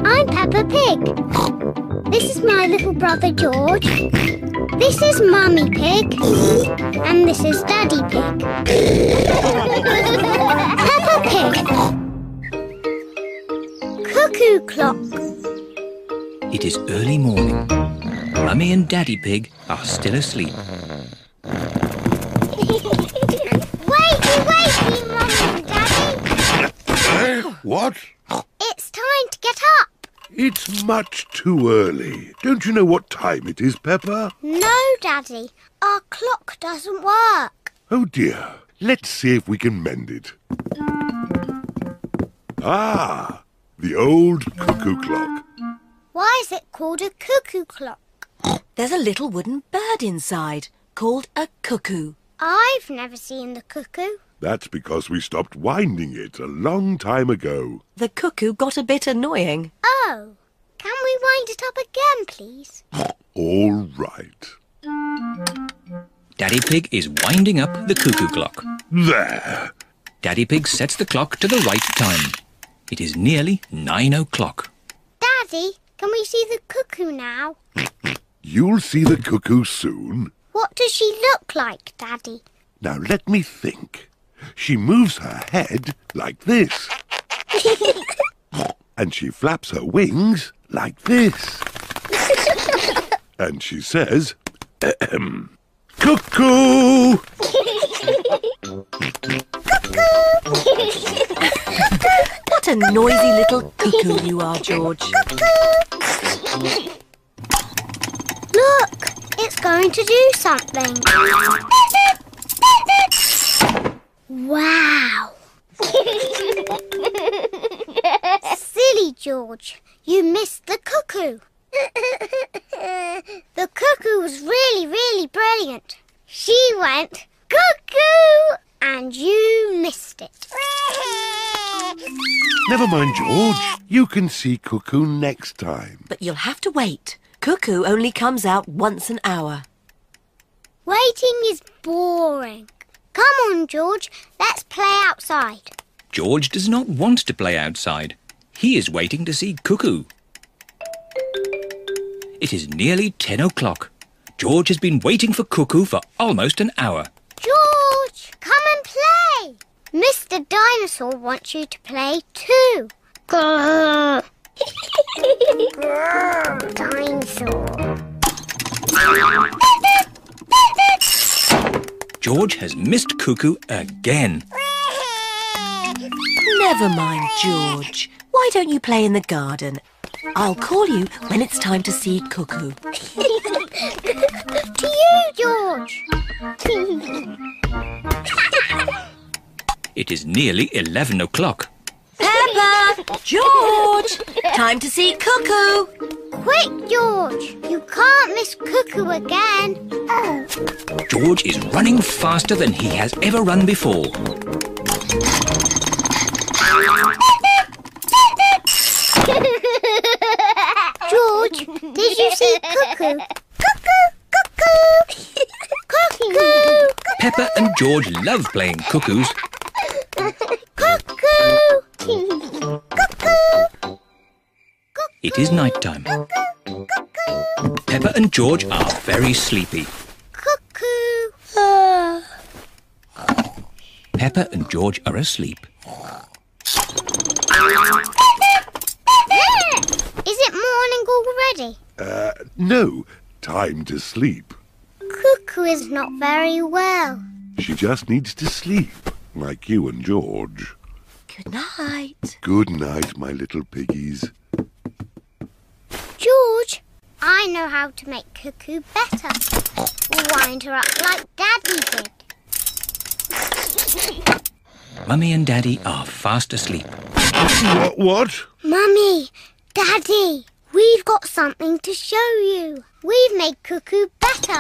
I'm Peppa Pig. This is my little brother George. This is Mummy Pig. And this is Daddy Pig. Peppa Pig. Cuckoo clock. It is early morning. Mummy and Daddy Pig are still asleep. Wakey, Mummy and Daddy. What? It's time to get up. It's much too early. Don't you know what time it is, Peppa? No, Daddy. Our clock doesn't work. Oh dear. Let's see if we can mend it. Ah, the old cuckoo clock. Why is it called a cuckoo clock? There's a little wooden bird inside called a cuckoo. I've never seen the cuckoo. That's because we stopped winding it a long time ago. The cuckoo got a bit annoying. Oh, can we wind it up again, please? All right. Daddy Pig is winding up the cuckoo clock. There. Daddy Pig sets the clock to the right time. It is nearly 9 o'clock. Daddy, can we see the cuckoo now? You'll see the cuckoo soon. What does she look like, Daddy? Now let me think. She moves her head like this. And she flaps her wings like this. And she says, cuckoo! What a noisy little cuckoo you are, George. Look, it's going to do something. Wow! Silly George, you missed the cuckoo. The cuckoo was really brilliant. She went, cuckoo, and you missed it. Never mind, George. You can see cuckoo next time. But you'll have to wait. Cuckoo only comes out once an hour. Waiting is boring. Come on, George, let's play outside. George does not want to play outside. He is waiting to see Cuckoo. It is nearly 10 o'clock. George has been waiting for Cuckoo for almost an hour. George, come and play. Mr. Dinosaur wants you to play too. Grrr. Grrr, dinosaur. George has missed Cuckoo again. Never mind, George. Why don't you play in the garden? I'll call you when it's time to see Cuckoo. To you, George. It is nearly 11 o'clock. Peppa! George! Time to see Cuckoo! Quick, George. You can't miss Cuckoo again. George is running faster than he has ever run before. George, did you see Cuckoo? Cuckoo! Cuckoo! Cuckoo! Peppa and George love playing cuckoos. Cuckoo! Cuckoo! It is night time. Peppa and George are very sleepy. Cuckoo! Peppa and George are asleep. Is it morning already? No. Time to sleep. Cuckoo is not very well. She just needs to sleep, like you and George. Good night. Good night, my little piggies. George, I know how to make Cuckoo better. Wind her up like Daddy did. Mummy and Daddy are fast asleep. What? Mummy, Daddy, we've got something to show you. We've made Cuckoo better.